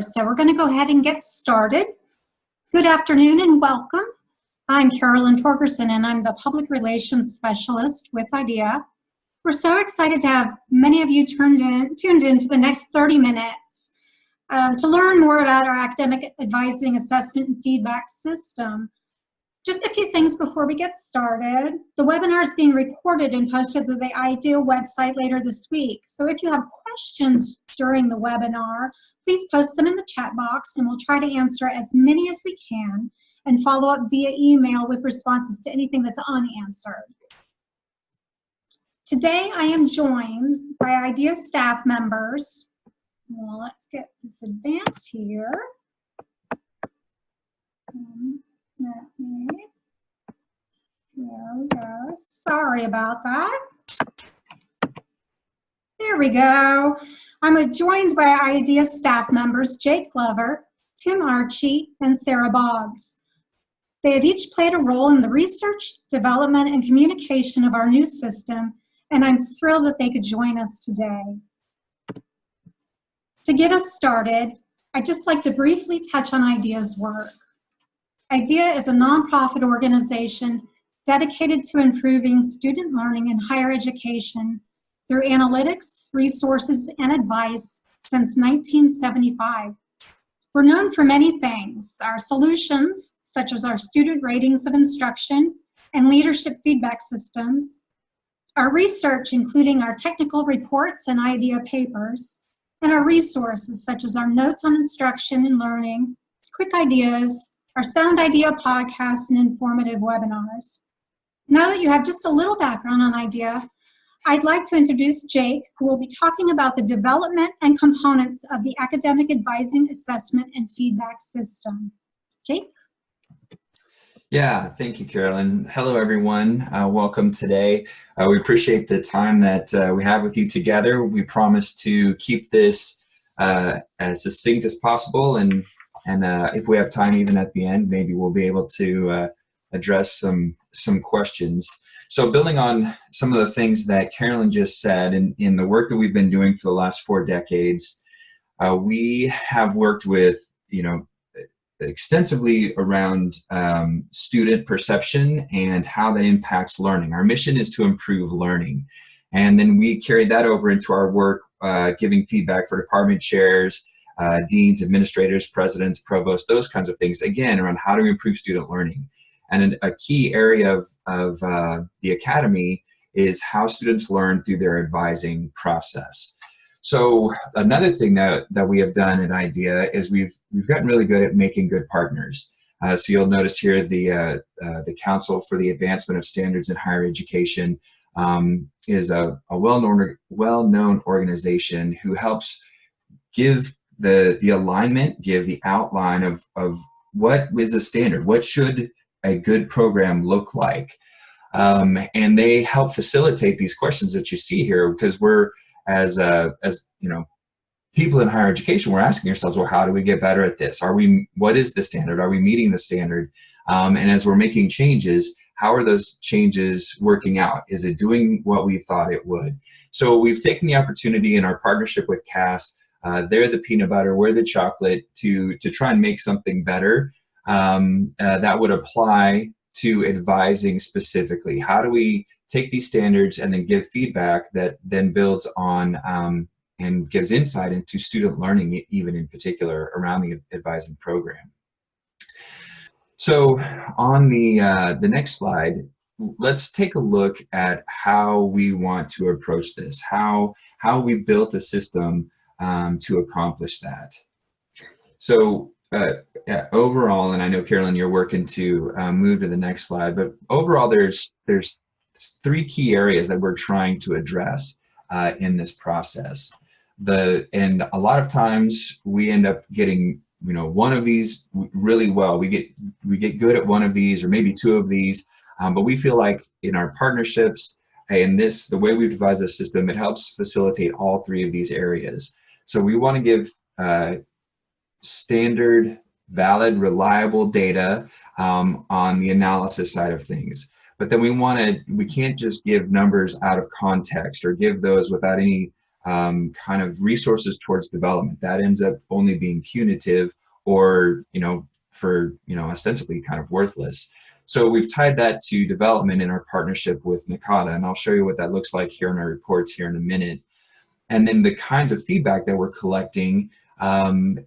So we're going to go ahead and get started. Good afternoon and welcome. I'm Carolyn Torgerson and I'm the Public Relations Specialist with IDEA. We're so excited to have many of you tuned in for the next 30 minutes to learn more about our academic advising, assessment, and feedback system. Just a few things before we get started. The webinar is being recorded and posted to the IDEA website later this week. So if you have questions during the webinar, please post them in the chat box and we'll try to answer as many as we can and follow up via email with responses to anything that's unanswered. Today I am joined by IDEA staff members. Well, let's get this advanced here. There we go. Sorry about that. There we go. I'm joined by IDEA staff members Jake Glover, Tim Archie, and Sarah Boggs. They have each played a role in the research, development, and communication of our new system, and I'm thrilled that they could join us today. To get us started, I'd just like to briefly touch on IDEA's work. IDEA is a nonprofit organization dedicated to improving student learning in higher education through analytics, resources, and advice since 1975. We're known for many things: our solutions, such as our student ratings of instruction and leadership feedback systems, our research, including our technical reports and IDEA papers, and our resources, such as our notes on instruction and learning, quick ideas, our Sound IDEA podcast, and informative webinars. Now that you have just a little background on IDEA, I'd like to introduce Jake, who will be talking about the development and components of the academic advising, assessment, and feedback system. Jake? Yeah, thank you, Carolyn. Hello, everyone. Welcome today. We appreciate the time that we have with you together. We promise to keep this as succinct as possible, and if we have time even at the end, maybe we'll be able to address some questions. So building on some of the things that Carolyn just said, in the work that we've been doing for the last 4 decades, we have worked with, extensively around student perception and how that impacts learning. Our mission is to improve learning. And then we carried that over into our work, giving feedback for department chairs, deans, administrators, presidents, provosts, those kinds of things, again, around how to improve student learning. And a key area of the Academy is how students learn through their advising process. So another thing that we have done at IDEA is we've gotten really good at making good partners. So you'll notice here the Council for the Advancement of Standards in Higher Education is a well-known organization who helps give the alignment, give the outline of what is a standard, what should a good program look like. And they help facilitate these questions that you see here, because we're, as people in higher education, we're asking ourselves, well, how do we get better at this? What is the standard? Are we meeting the standard? And as we're making changes, how are those changes working out? Is it doing what we thought it would? So we've taken the opportunity in our partnership with CAS, they're the peanut butter, we're the chocolate, to try and make something better that would apply to advising specifically. How do we take these standards and then give feedback that then builds on and gives insight into student learning, even in particular around the advising program? So on the next slide, let's take a look at how we want to approach this, how we built a system to accomplish that. So overall, and I know, Carolyn, you're working to move to the next slide, but overall there's 3 key areas that we're trying to address in this process. And a lot of times we end up getting one of these really well. We get good at one of these or maybe 2 of these, but we feel like in our partnerships and the way we've devised this system, it helps facilitate all 3 of these areas. So we want to give standard, valid, reliable data on the analysis side of things. But then we can't just give numbers out of context or give those without any kind of resources towards development. That ends up only being punitive or, ostensibly kind of worthless. So we've tied that to development in our partnership with NACADA, and I'll show you what that looks like here in our reports here in a minute. And then the kinds of feedback that we're collecting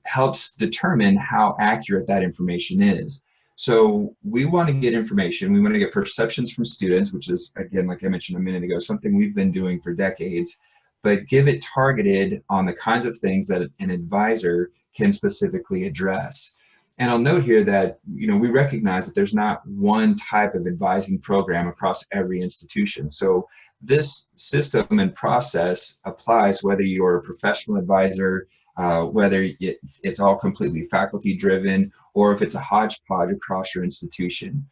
helps determine how accurate that information is. So we want to get information, we want to get perceptions from students, which is, again, like I mentioned a minute ago, something we've been doing for decades, but give it targeted on the kinds of things that an advisor can specifically address. And I'll note here that, we recognize that there's not one type of advising program across every institution. So this system and process applies whether you're a professional advisor, whether it's all completely faculty driven, or if it's a hodgepodge across your institution,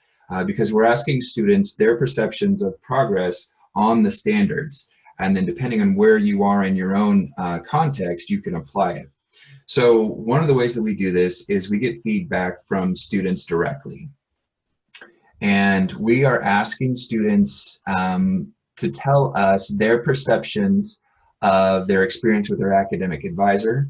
because we're asking students their perceptions of progress on the standards. And then depending on where you are in your own context, you can apply it. So one of the ways that we do this is we get feedback from students directly. And we are asking students to tell us their perceptions of their experience with their academic advisor.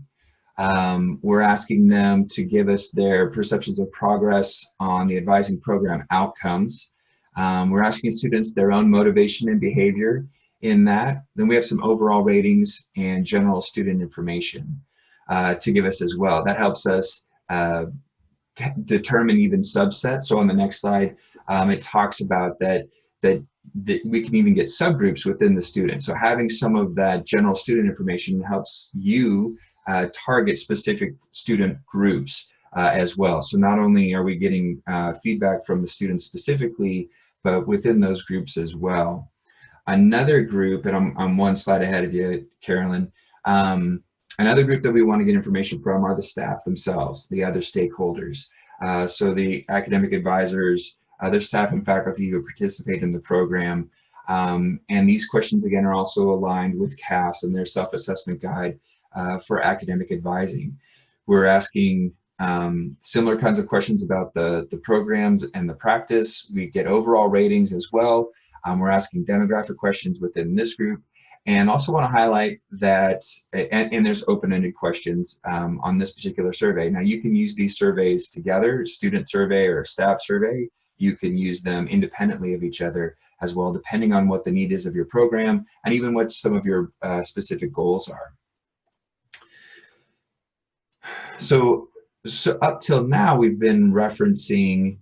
We're asking them to give us their perceptions of progress on the advising program outcomes. We're asking students their own motivation and behavior in that. Then we have some overall ratings and general student information to give us as well. That helps us determine even subsets. So on the next slide, it talks about that we can even get subgroups within the student. So having some of that general student information helps you target specific student groups as well. So not only are we getting feedback from the students specifically, but within those groups as well. Another group, and I'm one slide ahead of you, Carolyn, another group that we want to get information from are the staff themselves, the other stakeholders. So the academic advisors, other staff and faculty who participate in the program. And these questions, again, are also aligned with CAS and their self-assessment guide for academic advising. We're asking similar kinds of questions about the programs and the practice. We get overall ratings as well. We're asking demographic questions within this group. And also want to highlight that, and there's open-ended questions on this particular survey. Now you can use these surveys together, student survey or staff survey. You can use them independently of each other as well, depending on what the need is of your program and even what some of your specific goals are. So up till now, we've been referencing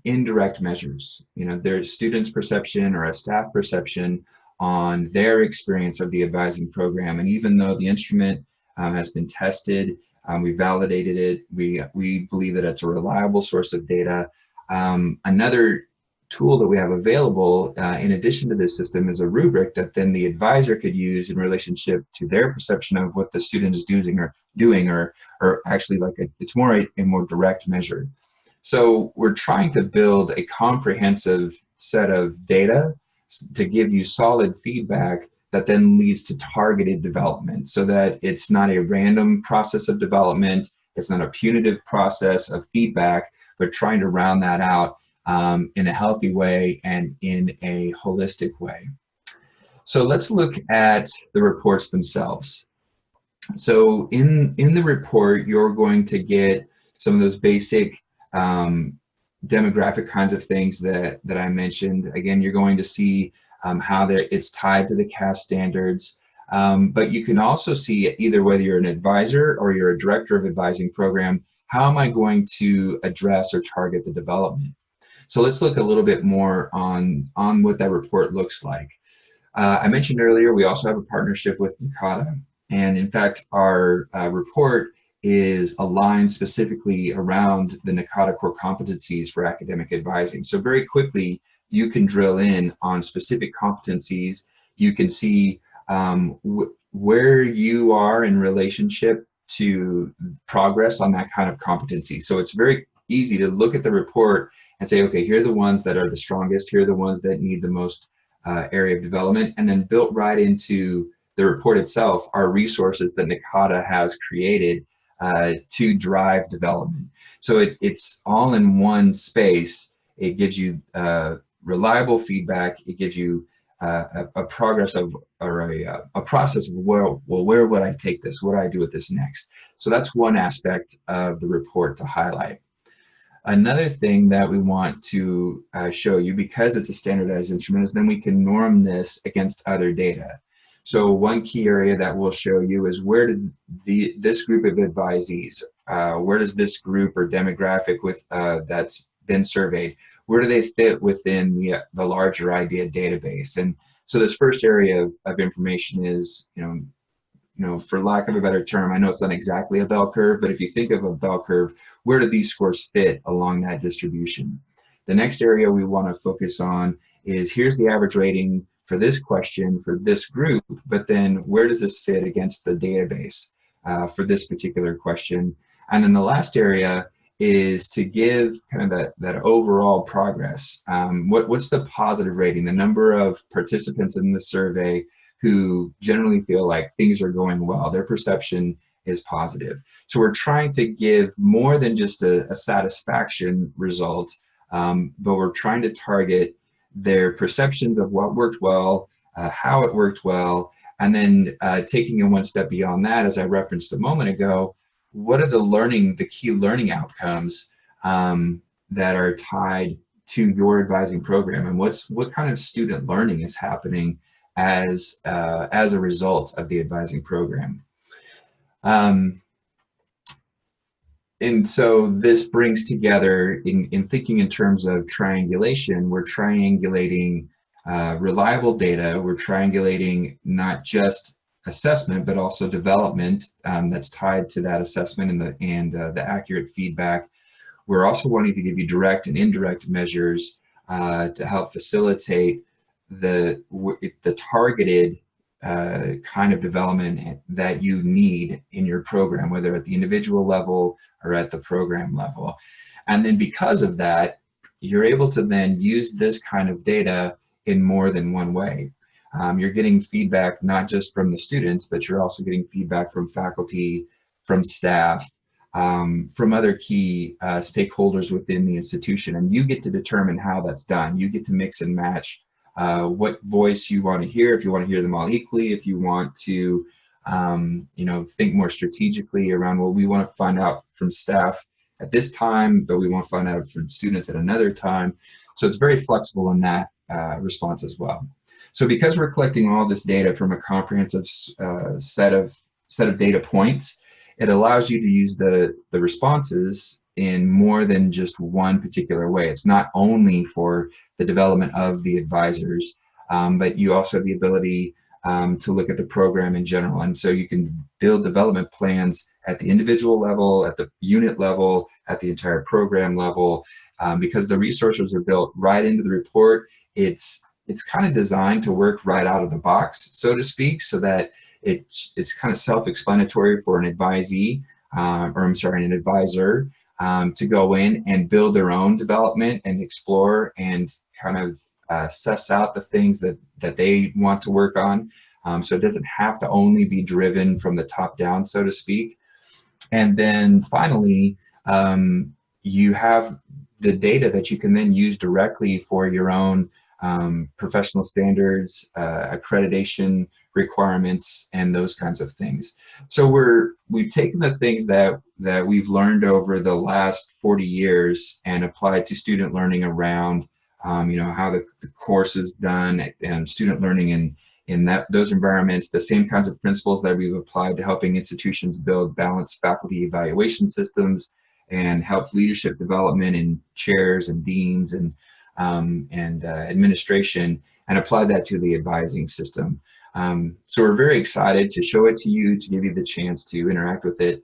indirect measures. There's students' perception or a staff perception on their experience of the advising program. And even though the instrument has been tested, we validated it, we believe that it's a reliable source of data. Another tool that we have available in addition to this system is a rubric that then the advisor could use in relationship to their perception of what the student is doing or actually it's more a more direct measure. So we're trying to build a comprehensive set of data to give you solid feedback that then leads to targeted development, so that it's not a random process of development, it's not a punitive process of feedback, but trying to round that out in a healthy way and in a holistic way. So let's look at the reports themselves. So in the report, you're going to get some of those basic demographic kinds of things that I mentioned. Again, you're going to see how it's tied to the CAS standards, but you can also see either whether you're an advisor or you're a director of advising program, how am I going to address or target the development? So let's look a little bit more on what that report looks like. I mentioned earlier, we also have a partnership with NACADA, and in fact, our report is aligned specifically around the NACADA core competencies for academic advising. So very quickly, you can drill in on specific competencies. You can see where you are in relationship to progress on that kind of competency. So it's very easy to look at the report and say, okay, here are the ones that are the strongest, here are the ones that need the most area of development, and then built right into the report itself are resources that NACADA has created to drive development. So it's all in one space. It gives you reliable feedback. It gives you a progress of, or a process of where would I take this? What do I do with this next? So that's one aspect of the report to highlight. Another thing that we want to show you, because it's a standardized instrument, is then we can norm this against other data. So one key area that we'll show you is where did this group of advisees, where does this group or demographic with that's been surveyed, where do they fit within the larger IDEA database? And so this first area of information is, for lack of a better term, I know it's not exactly a bell curve, but if you think of a bell curve, where do these scores fit along that distribution? The next area we want to focus on is, here's the average rating for this question for this group, but then where does this fit against the database for this particular question? And then the last area is to give kind of that overall progress. What's the positive rating, the number of participants in the survey who generally feel like things are going well, their perception is positive. So we're trying to give more than just a satisfaction result, but we're trying to target their perceptions of what worked well, how it worked well, and then taking it one step beyond that, as I referenced a moment ago, what are the key learning outcomes that are tied to your advising program, and what kind of student learning is happening as a result of the advising program. And so this brings together, in thinking in terms of triangulation, we're triangulating reliable data, we're triangulating not just assessment, but also development that's tied to that assessment and the accurate feedback. We're also wanting to give you direct and indirect measures to help facilitate the targeted kind of development that you need in your program, whether at the individual level or at the program level. And then because of that, you're able to then use this kind of data in more than one way. You're getting feedback not just from the students, but you're also getting feedback from faculty, from staff, from other key stakeholders within the institution, and you get to determine how that's done. You get to mix and match what voice you want to hear, if you want to hear them all equally, if you want to think more strategically around, well, we want to find out from staff at this time, but we want to find out from students at another time. So it's very flexible in that response as well. So because we're collecting all this data from a comprehensive set of data points, it allows you to use the responses in more than just one particular way. It's not only for the development of the advisors, but you also have the ability to look at the program in general. And so you can build development plans at the individual level, at the unit level, at the entire program level, because the resources are built right into the report. It's kind of designed to work right out of the box, so to speak, so that it's kind of self-explanatory for an advisee, an advisor, to go in and build their own development and explore and kind of suss out the things that they want to work on. So it doesn't have to only be driven from the top down, so to speak. And then finally, you have the data that you can then use directly for your own professional standards, accreditation requirements, and those kinds of things. So we've taken the things that we've learned over the last 40 years and applied to student learning around how the course is done and student learning in those environments, the same kinds of principles that we've applied to helping institutions build balanced faculty evaluation systems and help leadership development in chairs and deans and administration, and apply that to the advising system. So we're very excited to show it to you, to give you the chance to interact with it.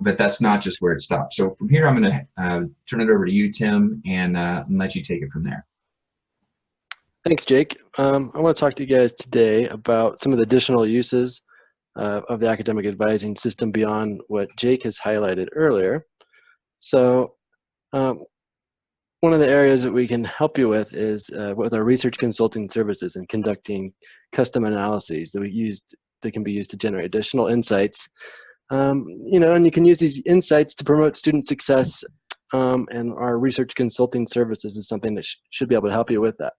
But that's not just where it stops. So from here, I'm going to turn it over to you, Tim, and let you take it from there. Thanks, Jake. I want to talk to you guys today about some of the additional uses of the academic advising system beyond what Jake has highlighted earlier. So one of the areas that we can help you with is with our research consulting services and conducting custom analyses that can be used to generate additional insights. And you can use these insights to promote student success, and our research consulting services is something that should be able to help you with that.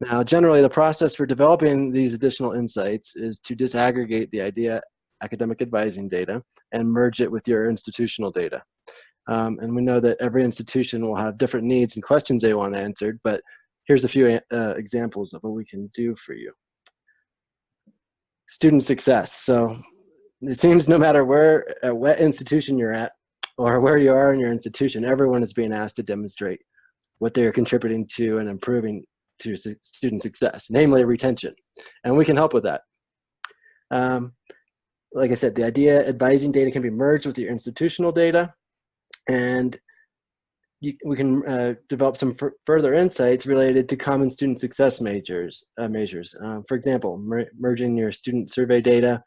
Now, generally, the process for developing these additional insights is to disaggregate the IDEA academic advising data and merge it with your institutional data. And we know that every institution will have different needs and questions they want answered, but here's a few examples of what we can do for you. Student success. So it seems no matter what institution you're at or where you are in your institution, everyone is being asked to demonstrate what they are contributing to and improving to student success, namely retention. And we can help with that. Like I said, the IDEA advising data can be merged with your institutional data, and we can develop some further insights related to common student success measures. For example, merging your student survey data,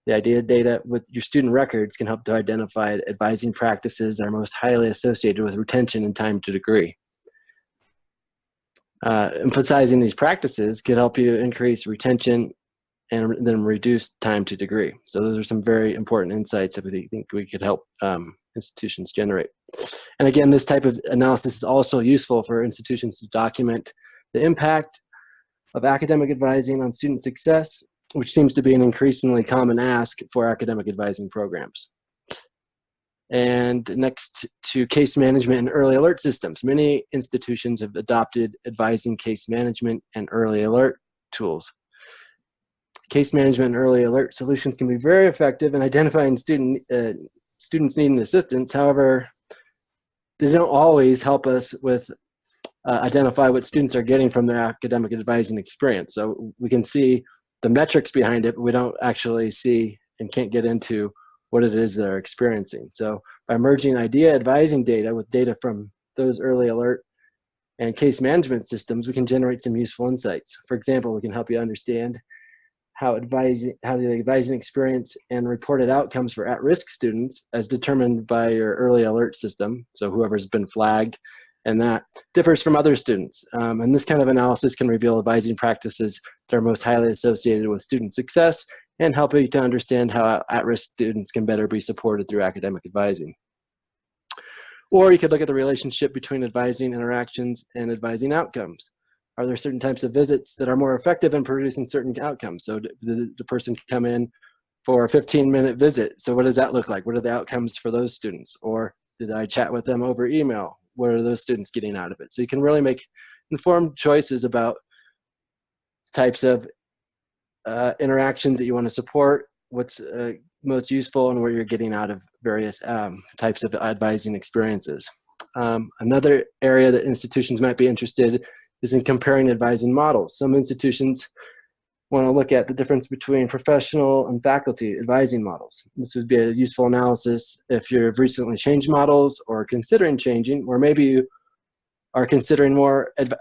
the IDEA data with your student records can help to identify advising practices that are most highly associated with retention and time to degree. Emphasizing these practices could help you increase retention and then reduce time to degree. So those are some very important insights that we think we could help institutions generate. And again, this type of analysis is also useful for institutions to document the impact of academic advising on student success, which seems to be an increasingly common ask for academic advising programs. And next to case management and early alert systems. Many institutions have adopted advising case management and early alert tools. Case management and early alert solutions can be very effective in identifying students needing assistance. However, they don't always help us with identify what students are getting from their academic advising experience. So we can see the metrics behind it, but we don't actually see and can't get into what it is they're experiencing. So by merging IDEA advising data with data from those early alert and case management systems, we can generate some useful insights. For example, we can help you understand how the advising experience and reported outcomes for at-risk students as determined by your early alert system, so whoever's been flagged, and that differs from other students. And this kind of analysis can reveal advising practices that are most highly associated with student success and help you to understand how at-risk students can better be supported through academic advising. Or you could look at the relationship between advising interactions and advising outcomes. Are there certain types of visits that are more effective in producing certain outcomes? So the person can come in for a 15-minute visit. So what does that look like? What are the outcomes for those students? Or did I chat with them over email? What are those students getting out of it? So you can really make informed choices about types of interactions that you want to support, what's most useful, and what you're getting out of various types of advising experiences. Another area that institutions might be interested is in comparing advising models. Some institutions want to look at the difference between professional and faculty advising models. This would be a useful analysis if you've recently changed models or considering changing, or maybe you are considering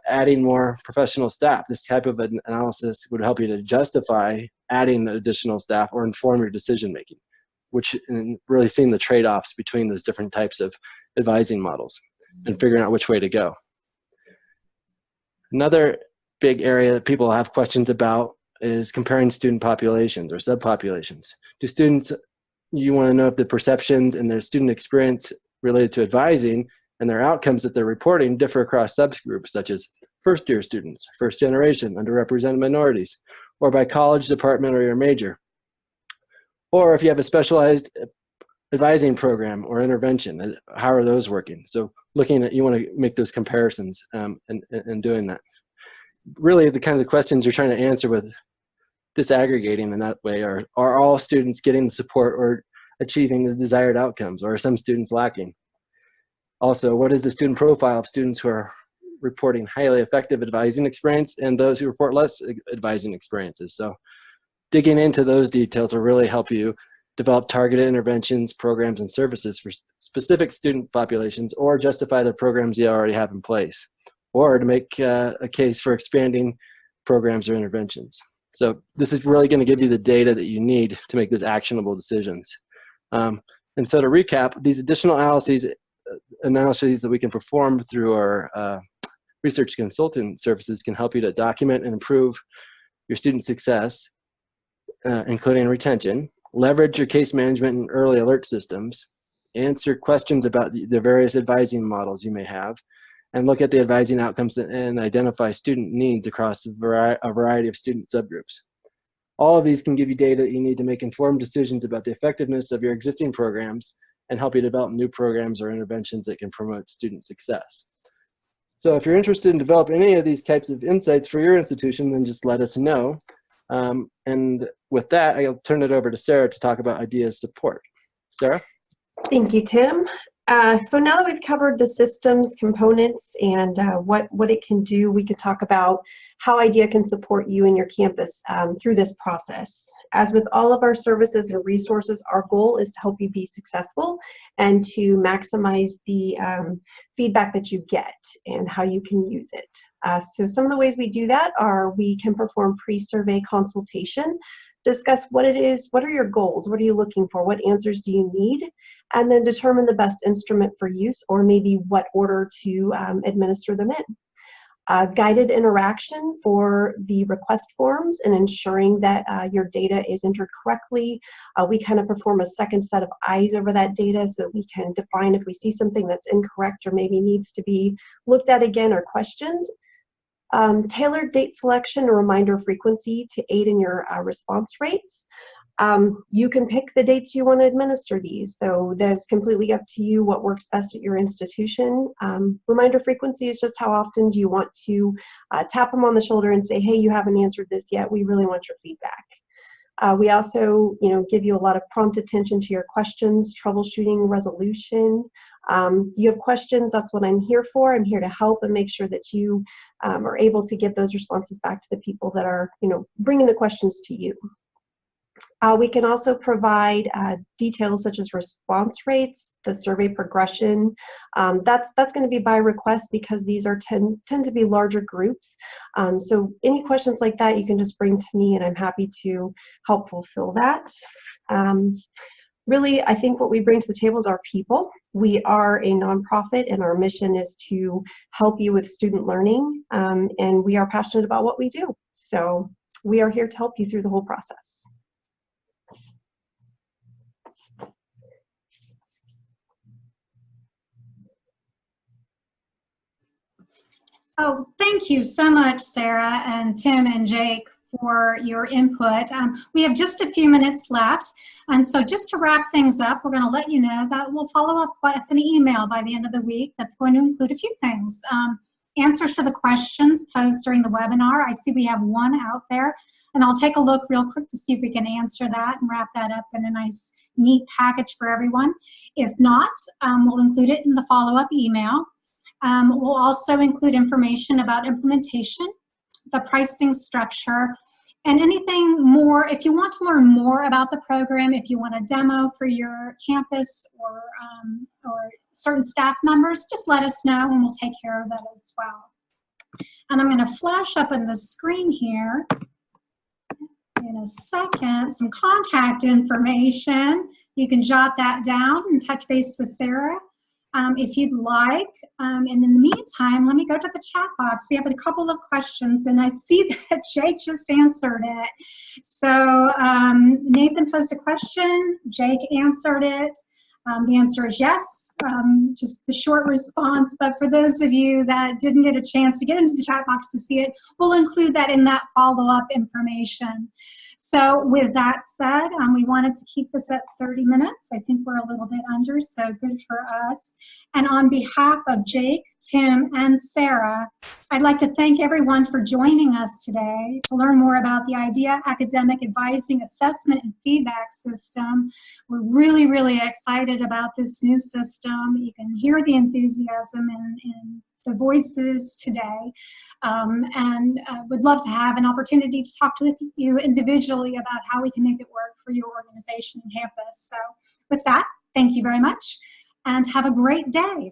adding more professional staff. This type of an analysis would help you to justify adding additional staff or inform your decision making, and really seeing the trade-offs between those different types of advising models and figuring out which way to go. Another big area that people have questions about is comparing student populations or subpopulations. You want to know if the perceptions and their student experience related to advising and their outcomes that they're reporting differ across subgroups, such as first-year students, first generation, underrepresented minorities, or by college, department, or your major. Or if you have a specialized advising program or intervention, how are those working? So you want to make those comparisons and doing that. Really, the kind of questions you're trying to answer with disaggregating in that way are all students getting the support or achieving the desired outcomes, or are some students lacking? Also, what is the student profile of students who are reporting highly effective advising experience and those who report less advising experiences? So digging into those details will really help you develop targeted interventions, programs, and services for specific student populations, or justify the programs you already have in place, or to make a case for expanding programs or interventions. So this is really going to give you the data that you need to make those actionable decisions. And so to recap, these additional analyses that we can perform through our research consultant services can help you to document and improve your student success, including retention, leverage your case management and early alert systems, answer questions about the various advising models you may have, and look at the advising outcomes and identify student needs across a variety of student subgroups. All of these can give you data that you need to make informed decisions about the effectiveness of your existing programs and help you develop new programs or interventions that can promote student success. So if you're interested in developing any of these types of insights for your institution, then just let us know. And with that, I'll turn it over to Sarah to talk about IDEA support. Sarah? Thank you, Tim. So now that we've covered the systems components and what it can do, we could talk about how IDEA can support you and your campus through this process. As with all of our services and resources, our goal is to help you be successful and to maximize the feedback that you get and how you can use it. So some of the ways we do that are we can perform pre-survey consultation, discuss what it is, what are your goals, what are you looking for, what answers do you need, and then determine the best instrument for use or maybe what order to administer them in. Guided interaction for the request forms and ensuring that your data is entered correctly. We kind of perform a second set of eyes over that data so we can define if we see something that's incorrect or maybe needs to be looked at again or questioned. Tailored date selection and reminder frequency to aid in your response rates. You can pick the dates you want to administer these, so that's completely up to you what works best at your institution. Reminder frequency is just how often do you want to tap them on the shoulder and say, hey, you haven't answered this yet, we really want your feedback. We also, give you a lot of prompt attention to your questions, troubleshooting, resolution. You have questions, that's what I'm here for. I'm here to help and make sure that you are able to give those responses back to the people that are, bringing the questions to you. We can also provide details such as response rates, the survey progression. That's going to be by request because these are tend to be larger groups. So any questions like that you can just bring to me and I'm happy to help fulfill that. Really, I think what we bring to the table is our people. We are a nonprofit and our mission is to help you with student learning, and we are passionate about what we do. So we are here to help you through the whole process. Oh, thank you so much, Sarah and Tim and Jake, for your input. We have just a few minutes left, and so just to wrap things up, we're going to let you know that we'll follow up with an email by the end of the week that's going to include a few things. Answers to the questions posed during the webinar. I see we have one out there, and I'll take a look real quick to see if we can answer that and wrap that up in a nice, neat package for everyone. If not, we'll include it in the follow-up email. We'll also include information about implementation, the pricing structure, and anything more. If you want to learn more about the program, if you want a demo for your campus or certain staff members, just let us know and we'll take care of that as well. And I'm going to flash up on the screen here in a second some contact information. You can jot that down and touch base with Sarah if you'd like. And in the meantime, let me go to the chat box. We have a couple of questions, and I see that Jake just answered it. So Nathan posed a question. Jake answered it. The answer is yes, just the short response. But for those of you that didn't get a chance to get into the chat box to see it, we'll include that in that follow-up information. So with that said, we wanted to keep this at 30 minutes. I think we're a little bit under, so good for us. And on behalf of Jake, Tim, and Sarah, I'd like to thank everyone for joining us today to learn more about the IDEA Academic Advising Assessment and Feedback System. We're really, really excited about this new system. You can hear the enthusiasm in the voices today, and would love to have an opportunity to talk to you individually about how we can make it work for your organization and campus. So with that, thank you very much and have a great day.